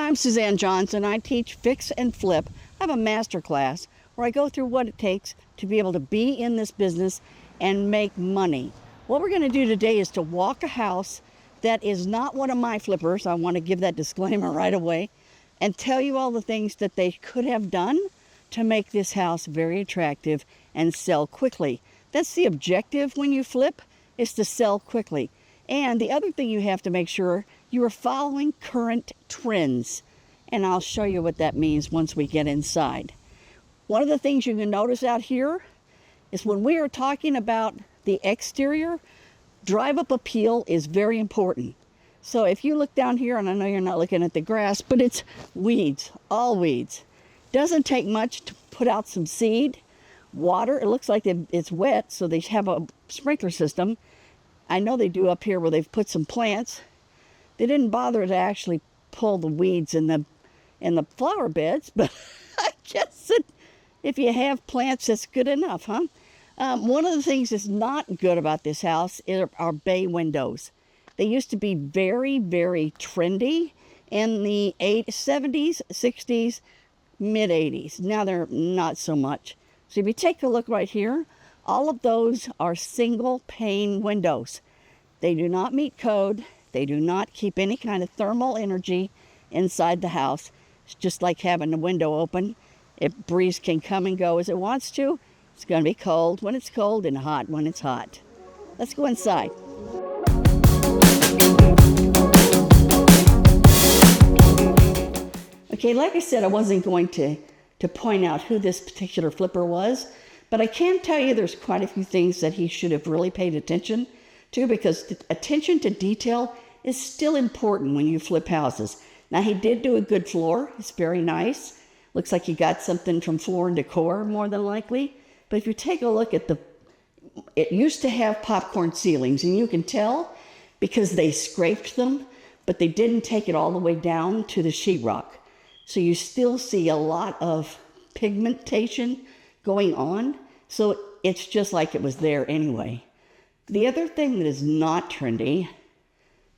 I'm Suzanne Johns, and I teach fix and flip. I have a master class where I go through what it takes to be able to be in this business and make money. What we're going to do today is to walk a house that is not one of my flippers. I want to give that disclaimer right away and tell you all the things that they could have done to make this house very attractive and sell quickly. That's the objective when you flip, is to sell quickly. And the other thing you have to make sure you are following current trends. And I'll show you what that means once we get inside. One of the things you can notice out here is when we are talking about the exterior, drive-up appeal is very important. So if you look down here, and I know you're not looking at the grass, but it's weeds, all weeds. Doesn't take much to put out some seed, water. It looks like it's wet, so they have a sprinkler system. I know they do up here where they've put some plants. They didn't bother to actually pull the weeds in the flower beds, but I guess if you have plants, that's good enough, huh? One of the things that's not good about this house are bay windows. They used to be very, very trendy in the 70s, 60s, mid-80s. Now they're not so much. So if you take a look right here, all of those are single pane windows. They do not meet code. They do not keep any kind of thermal energy inside the house. It's just like having the window open. Breeze can come and go as it wants to. It's going to be cold when it's cold and hot when it's hot. Let's go inside. Okay, like I said, I wasn't going to point out who this particular flipper was, but I can tell you there's quite a few things that he should have really paid attention to, because attention to detail is still important when you flip houses. Now, he did do a good floor. It's very nice. Looks like he got something from Floor and Decor, more than likely. But if you take a look at it used to have popcorn ceilings, and you can tell because they scraped them, but they didn't take it all the way down to the sheetrock. So you still see a lot of pigmentation going on. So it's just like it was there anyway. The other thing that is not trendy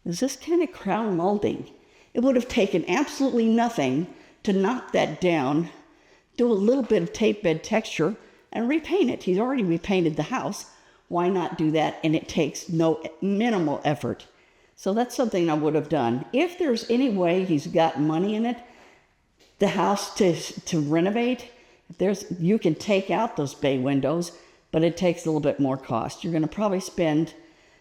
is this kind of crown molding. It would have taken absolutely nothing to knock that down, do a little bit of tape bed texture, and repaint it. He's already repainted the house. Why not do that? And it takes minimal effort. So that's something I would have done. If there's any way he's got money in it, the house to renovate, you can take out those bay windows, but it takes a little bit more cost. You're going to probably spend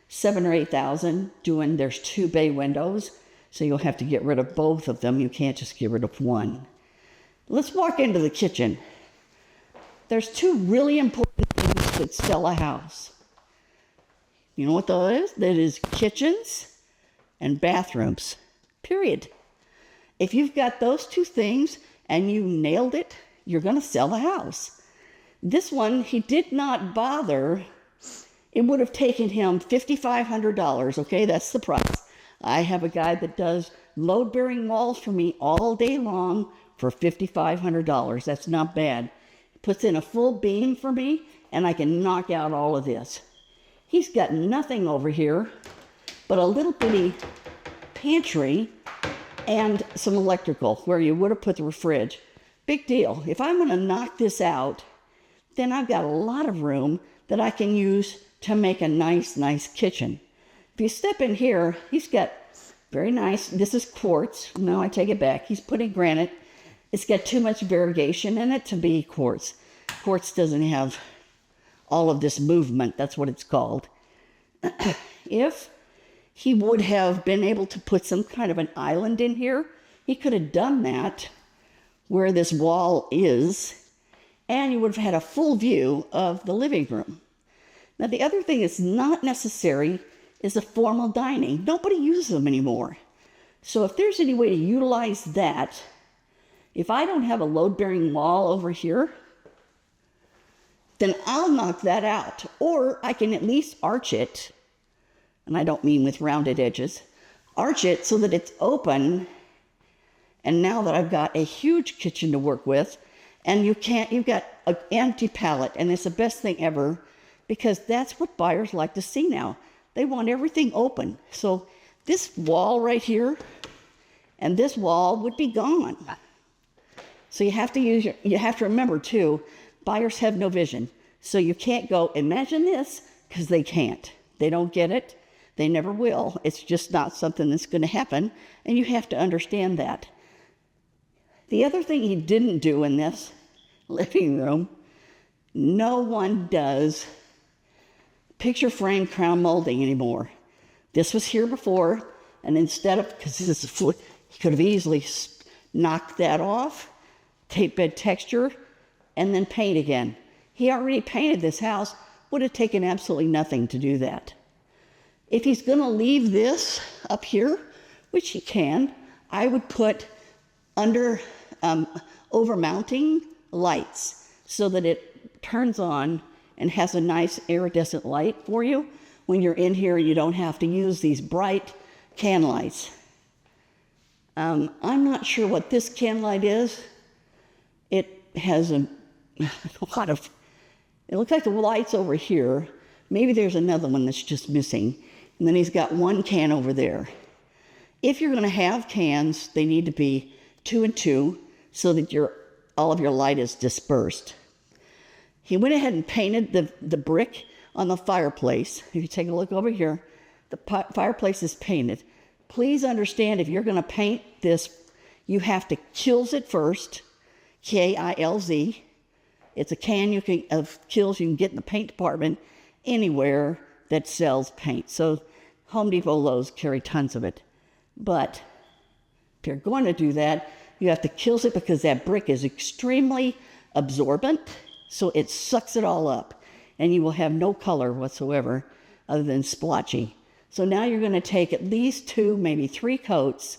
$7,000 or $8,000 there's 2 bay windows, so you'll have to get rid of both of them. You can't just get rid of one. Let's walk into the kitchen. There's 2 really important things that sell a house. You know what that is? That is kitchens and bathrooms, period. If you've got those 2 things and you nailed it, you're going to sell the house. This one, he did not bother. It would have taken him $5,500, okay? That's the price. I have a guy that does load-bearing walls for me all day long for $5,500. That's not bad. Puts in a full beam for me, and I can knock out all of this. He's got nothing over here but a little bitty pantry and some electrical where you would have put the fridge. Big deal. If I'm going to knock this out, then I've got a lot of room that I can use to make a nice kitchen. If you step in here, he's got very nice, this is quartz. No, I take it back. He's putting granite. It's got too much variegation in it to be quartz. Quartz doesn't have all of this movement. That's what it's called. If he would have been able to put some kind of an island in here, he could have done that where this wall is, and you would have had a full view of the living room. Now, the other thing that's not necessary is a formal dining. Nobody uses them anymore. So if there's any way to utilize that, if I don't have a load-bearing wall over here, then I'll knock that out. Or I can at least arch it, and I don't mean with rounded edges, arch it so that it's open. And now that I've got a huge kitchen to work with, and you've got an empty palette, and it's the best thing ever, because that's what buyers like to see now. They want everything open. So this wall right here and this wall would be gone. So you have to remember too, buyers have no vision. So you can't go, imagine this, because they can't. They don't get it. They never will. It's just not something that's going to happen, and you have to understand that. The other thing he didn't do in this living room, no one does picture frame crown molding anymore. This was here before, and instead of, because this is he could have easily knocked that off, tape bed texture, and then paint again. He already painted this house. Would have taken absolutely nothing to do that. If he's going to leave this up here, which he can, I would put under over-mounting lights so that it turns on and has a nice iridescent light for you when you're in here and you don't have to use these bright can lights. I'm not sure what this can light is. It has a lot of, it looks like the light's over here. Maybe there's another one that's just missing. And then he's got one can over there. If you're going to have cans, they need to be 2 and 2 so that all of your light is dispersed. He went ahead and painted the brick on the fireplace. If you take a look over here, the fireplace is painted. Please understand, if you're going to paint this, you have to kills it first, K-I-L-Z. It's a can of kills you can get in the paint department anywhere that sells paint. So Home Depot, Lowe's carry tons of it. But if you're going to do that, you have to kills it because that brick is extremely absorbent, so it sucks it all up, and you will have no color whatsoever other than splotchy. So now you're going to take at least 2, maybe 3 coats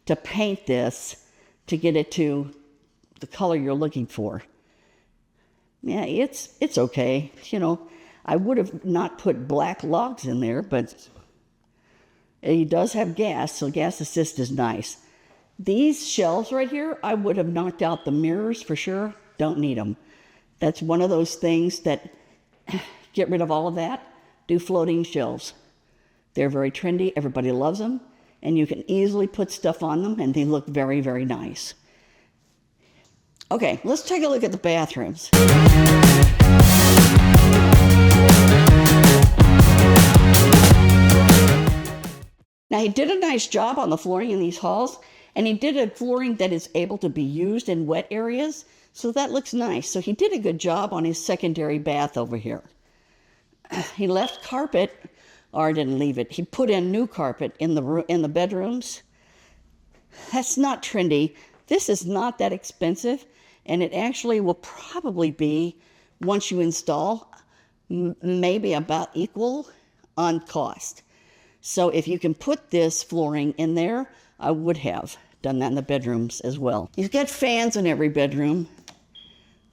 to paint this to get it to the color you're looking for. Yeah, it's okay. You know, I would have not put black logs in there, but he does have gas, so gas assist is nice. These shelves right here, I would have knocked out the mirrors for sure. Don't need them. That's one of those things that, get rid of all of that, do floating shelves. They're very trendy, everybody loves them, and you can easily put stuff on them, and they look very, very nice. Okay, let's take a look at the bathrooms. Now, he did a nice job on the flooring in these halls, and he did a flooring that is able to be used in wet areas, so that looks nice. So he did a good job on his secondary bath over here. He left carpet, or didn't leave it. He put in new carpet in the bedrooms. That's not trendy. This is not that expensive, and it actually will probably be, once you install, maybe about equal on cost. So if you can put this flooring in there, I would have done that in the bedrooms as well. He's got fans in every bedroom.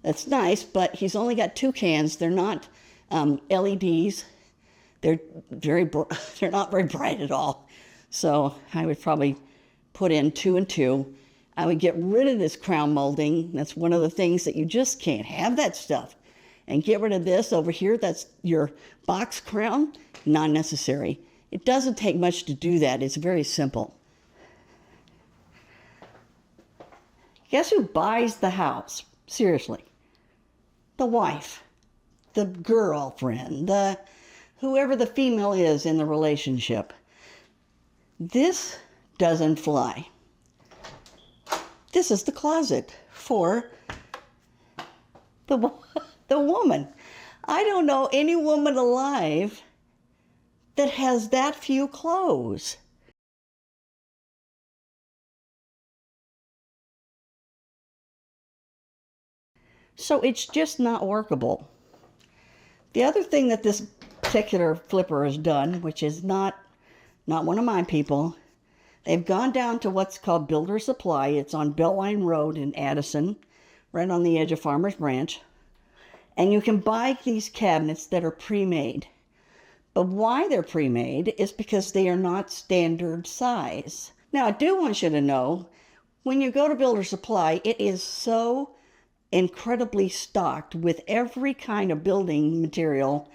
That's nice, but he's only got 2 cans. They're not LEDs. They're not very bright at all. So I would probably put in 2 and 2. I would get rid of this crown molding. That's one of the things that you just can't have that stuff. And get rid of this over here. That's your box crown. Not necessary. It doesn't take much to do that. It's very simple. Guess who buys the house? Seriously. The wife, the girlfriend, whoever the female is in the relationship. This doesn't fly. This is the closet for the woman. I don't know any woman alive that has that few clothes. So it's just not workable. The other thing that this particular flipper has done, which is not one of my people, they've gone down to what's called Builder Supply. It's on Beltline Road in Addison, right on the edge of Farmers Branch. And you can buy these cabinets that are pre-made. But why they're pre-made is because they are not standard size. Now, I do want you to know, when you go to Builder Supply, it is so incredibly stocked with every kind of building material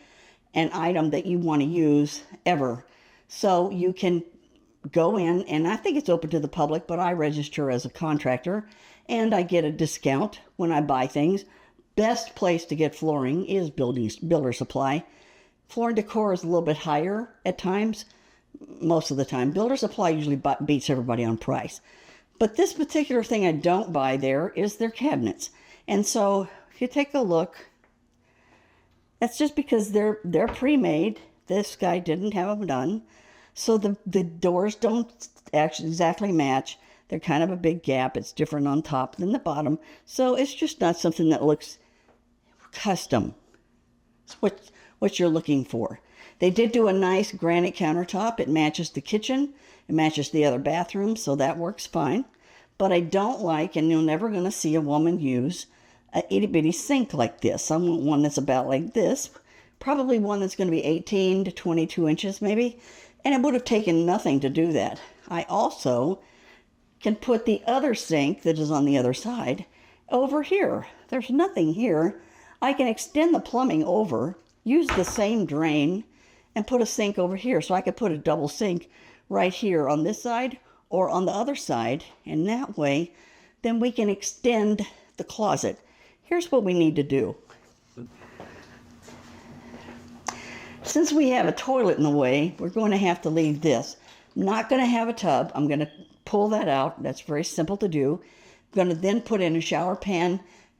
and item that you want to use ever. So you can go in, and I think it's open to the public, but I register as a contractor, and I get a discount when I buy things. Best place to get flooring is Builder Supply. Floor and Decor is a little bit higher at times, most of the time. Builder Supply usually beats everybody on price. But this particular thing I don't buy there is their cabinets. And so if you take a look, that's just because they're pre-made. This guy didn't have them done. So the doors don't actually exactly match. They're kind of a big gap. It's different on top than the bottom. So it's just not something that looks custom. It's what you're looking for. They did do a nice granite countertop. It matches the kitchen. It matches the other bathroom, so that works fine. But I don't like, and you're never going to see a woman use a itty-bitty sink like this. I want one that's about like this. Probably one that's going to be 18 to 22 inches maybe. And it would have taken nothing to do that. I also can put the other sink that is on the other side over here. There's nothing here. I can extend the plumbing over, use the same drain, and put a sink over here. So I could put a double sink right here on this side or on the other side. And that way, then we can extend the closet. Here's what we need to do. Since we have a toilet in the way, we're going to have to leave this. I'm not going to have a tub. I'm going to pull that out. That's very simple to do. I'm going to then put in a shower pan,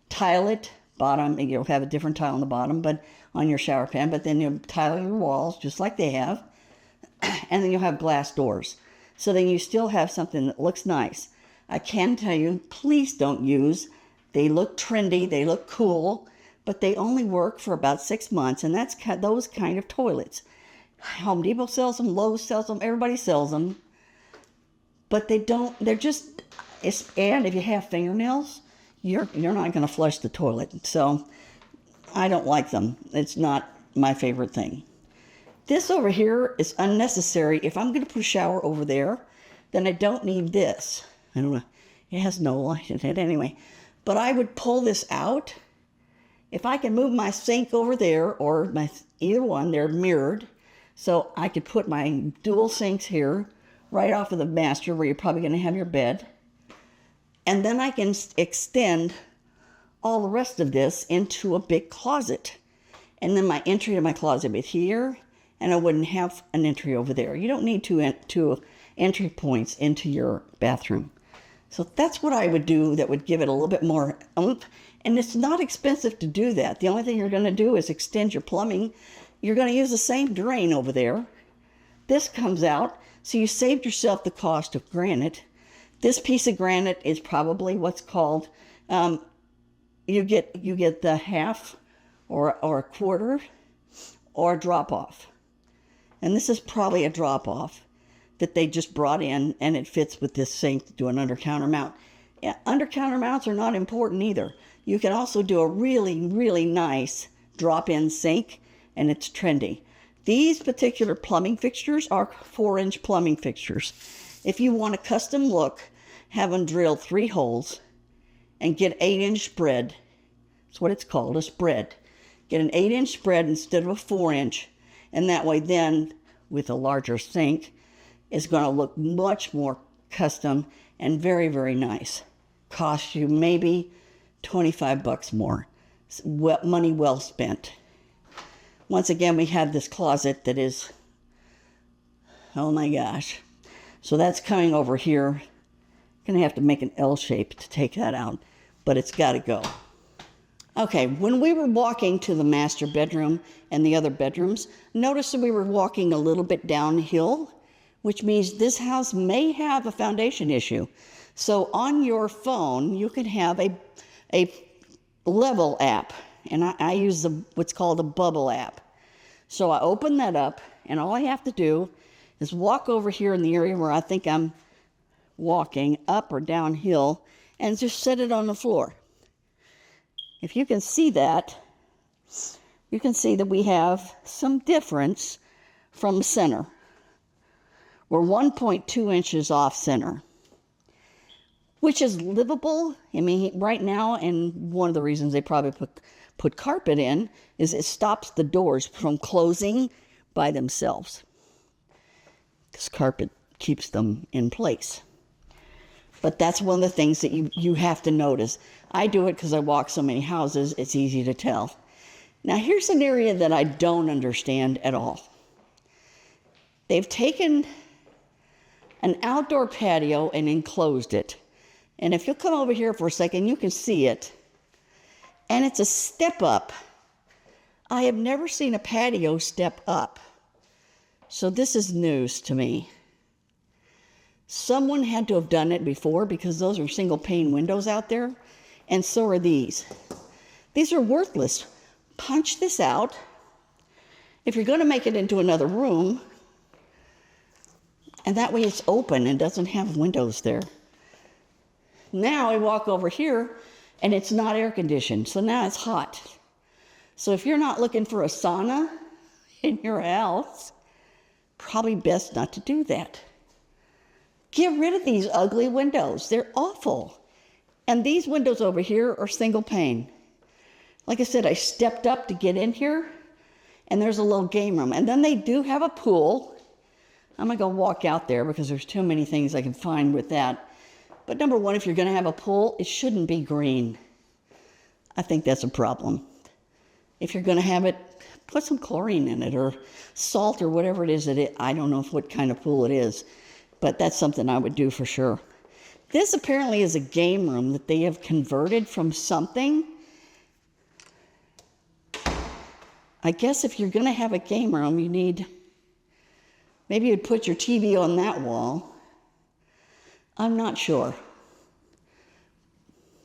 tile it, bottom. You'll have a different tile on the bottom, but on your shower pan. But then you'll tile your walls just like they have. And then you'll have glass doors. So then you still have something that looks nice. I can tell you, please don't use. They look trendy. They look cool. But they only work for about 6 months, and that's those kind of toilets. Home Depot sells them, Lowe's sells them, everybody sells them. But they don't, they're just, and if you have fingernails, you're not going to flush the toilet. So I don't like them. It's not my favorite thing. This over here is unnecessary. If I'm going to put a shower over there, then I don't need this. I don't know. It has no light in it anyway. But I would pull this out. If I can move my sink over there, or either one, they're mirrored, so I could put my dual sinks here, right off of the master where you're probably going to have your bed. And then I can extend all the rest of this into a big closet. And then my entry to my closet would be here, and I wouldn't have an entry over there. You don't need two entry points into your bathroom. So that's what I would do that would give it a little bit more oomph. And it's not expensive to do that. The only thing you're going to do is extend your plumbing. You're going to use the same drain over there. This comes out, so you saved yourself the cost of granite. This piece of granite is probably what's called, you get the half or a quarter or a drop-off. And this is probably a drop-off that they just brought in, and it fits with this sink to do an under-counter mount. Yeah, under-counter mounts are not important either. You can also do a really, really nice drop-in sink, and it's trendy. These particular plumbing fixtures are 4-inch plumbing fixtures. If you want a custom look, have them drill 3 holes and get 8-inch spread. That's what it's called, a spread. Get an 8-inch spread instead of a 4-inch, and that way then, with a larger sink, it's going to look much more custom and very, very nice. Cost you maybe $25 more. Money well spent. Once again, we have this closet that is, oh my gosh. So that's coming over here. Gonna have to make an L shape to take that out, but it's gotta go. Okay, when we were walking to the master bedroom and the other bedrooms, notice that we were walking a little bit downhill, which means this house may have a foundation issue. So on your phone, you can have a level app, and I use what's called a bubble app. So I open that up, and all I have to do is walk over here in the area where I think I'm walking up or downhill, and just set it on the floor. If you can see that, you can see that we have some difference from center. We're 1.2 inches off center, which is livable. I mean, right now, and one of the reasons they probably put carpet in is it stops the doors from closing by themselves. This carpet keeps them in place. But that's one of the things that you have to notice. I do it because I walk so many houses, it's easy to tell. Now here's an area that I don't understand at all. They've taken an outdoor patio and enclosed it. And if you'll come over here for a second, you can see it. And it's a step up. I have never seen a patio step up. So this is news to me. Someone had to have done it before because those are single pane windows out there. And so are these. These are worthless. Punch this out. If you're going to make it into another room, and that way it's open and doesn't have windows there. Now I walk over here and it's not air conditioned, so now it's hot. So if you're not looking for a sauna in your house, probably best not to do that. Get rid of these ugly windows. They're awful. And these windows over here are single pane. Like I said, I stepped up to get in here, and there's a little game room. And then they do have a pool. I'm going to go walk out there because there's too many things I can find with that. But number one, if you're going to have a pool, it shouldn't be green. I think that's a problem. If you're going to have it, put some chlorine in it or salt or whatever it is that it, I don't know what kind of pool it is, but that's something I would do for sure. This apparently is a game room that they have converted from something. I guess if you're going to have a game room, you need, maybe you'd put your TV on that wall. I'm not sure.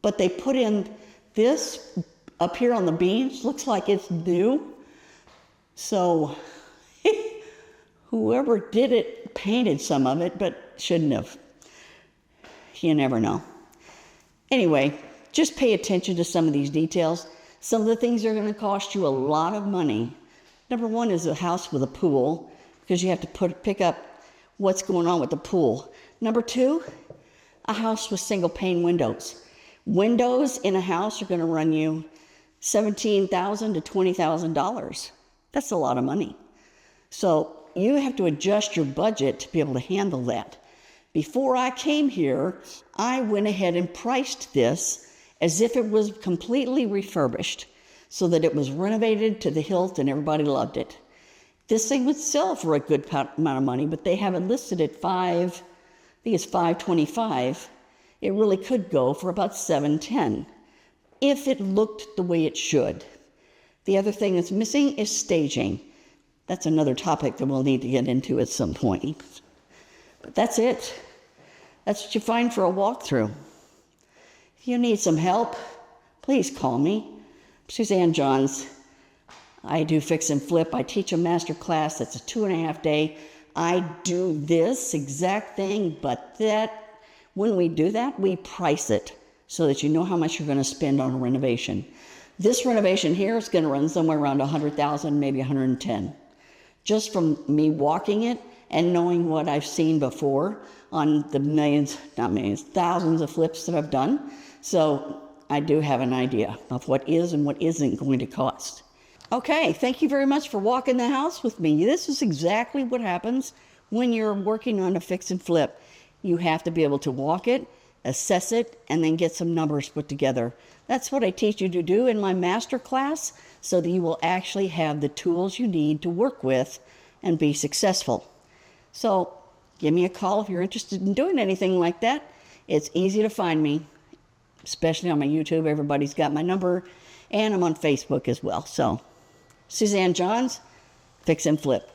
But they put in this up here on the beams, looks like it's new. So whoever did it painted some of it, but shouldn't have. You never know. Anyway, just pay attention to some of these details. Some of the things are going to cost you a lot of money. Number one is a house with a pool, because you have to pick up what's going on with the pool. Number two, a house with single pane windows. Windows in a house are going to run you $17,000 to $20,000. That's a lot of money. So you have to adjust your budget to be able to handle that. Before I came here, I went ahead and priced this as if it was completely refurbished so that it was renovated to the hilt and everybody loved it. This thing would sell for a good amount of money, but they have it listed at I think it's $525. It really could go for about $710 if it looked the way it should. The other thing that's missing is staging. That's another topic that we'll need to get into at some point. But that's it. That's what you find for a walkthrough. If you need some help, please call me. Suzanne Johns. I do fix and flip. I teach a master class that's a 2.5 day. I do this exact thing, but when we do that, we price it so that you know how much you're going to spend on a renovation. This renovation here is going to run somewhere around $100,000, maybe $110,000. Just from me walking it and knowing what I've seen before on the thousands of flips that I've done. So I do have an idea of what is and what isn't going to cost. Okay, thank you very much for walking the house with me. This is exactly what happens when you're working on a fix and flip. You have to be able to walk it, assess it, and then get some numbers put together. That's what I teach you to do in my master class so that you will actually have the tools you need to work with and be successful. So give me a call if you're interested in doing anything like that. It's easy to find me, especially on my YouTube. Everybody's got my number, and I'm on Facebook as well. So Suzanne Johns, Fix and Flip.